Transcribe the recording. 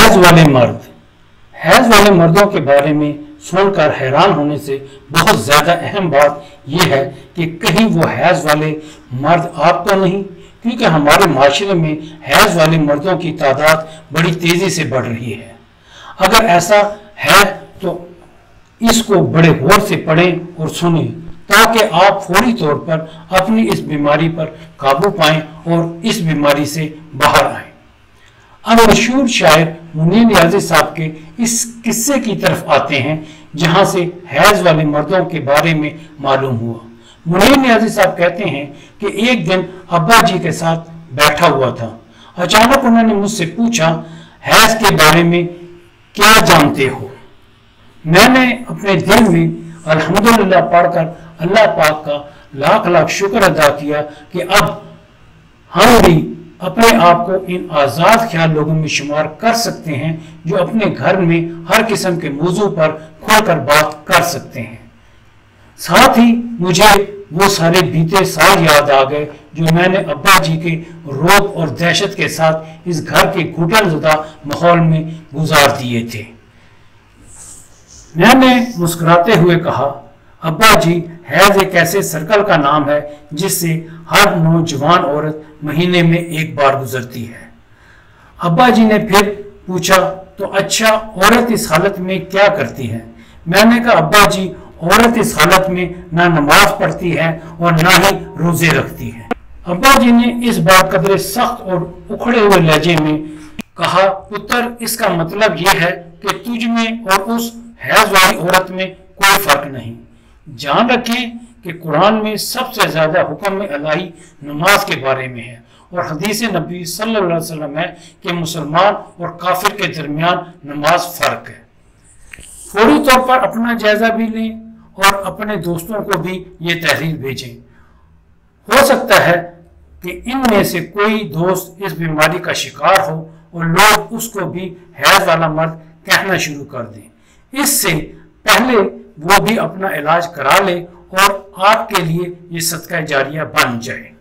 Has वाले मर्द। Has वाले मर्दों के बारे में सुनकर हैरान होने से बहुत ज्यादा अहम बात यह है कि कहीं वो हैज वाले मर्द आप तो नहीं, क्योंकि हमारे माशरे में हैज वाले मर्दों की तादाद बड़ी तेजी से बढ़ रही है। अगर ऐसा है तो इसको बड़े गौर से पढ़ें और सुनें ताकि आप फौरी तौर पर अपनी इस बीमारी पर काबू पाएं और इस बीमारी से बाहर आएं। अब मशहूर शायर मुनीर नियाज़ी साहब के इस किस्से की तरफ आते हैं जहां से हैज वाले मर्दों के बारे में मालूम हुआ। मुनीर नियाज़ी साहब कहते हैं कि एक दिन अब्बा जी के साथ बैठा हुआ था। अचानक उन्होंने मुझसे पूछा, हैज के बारे में क्या जानते हो? मैंने अपने दिल में अल्हम्दुलिल्लाह पढ़कर अल्लाह पाक का लाख लाख शुक्र अदा किया कि अब हम भी अपने आप को इन आज़ाद ख्याल लोगों में शुमार कर सकते हैं जो अपने घर में हर किस्म के मौजू पर खुलकर बात कर सकते हैं। साथ ही मुझे वो सारे बीते साल याद आ गए जो मैंने अब्बा जी के रौब और दहशत के साथ इस घर के घुटनज़दा माहौल में गुजार दिए थे। मैंने मुस्कुराते हुए कहा, अब्बा जी, हैज एक ऐसे सर्कल का नाम है जिससे हर नौजवान औरत महीने में एक बार गुजरती है। अब्बा जी ने फिर पूछा, तो अच्छा औरत इस हालत में क्या करती है? मैंने कहा, अब्बा जी, औरत इस हालत में ना नमाज पढ़ती है और ना ही रोजे रखती है। अब्बा जी ने इस बार कदरे सख्त और उखड़े हुए लहजे में कहा, पुत्र, इसका मतलब यह है कि तुझ में और उस हैज वाली औरत में कोई फर्क नहीं। जान रखें कि कुरान में सबसे ज्यादा हुक्म इलाही नमाज के बारे में है और हदीस नबी सल्लल्लाहु अलैहि वसल्लम है कि मुसलमान और काफिर के दरमियान नमाज फर्क है। फौरी तौर पर अपना जायजा भी लें और अपने दोस्तों को भी ये तहरीर भेजें। हो सकता है कि इनमें से कोई दोस्त इस बीमारी का शिकार हो और लोग उसको भी हैज वाला मर्द कहना शुरू कर दें। इससे पहले वो भी अपना इलाज करा ले और आपके लिए ये सदका जारिया बन जाए।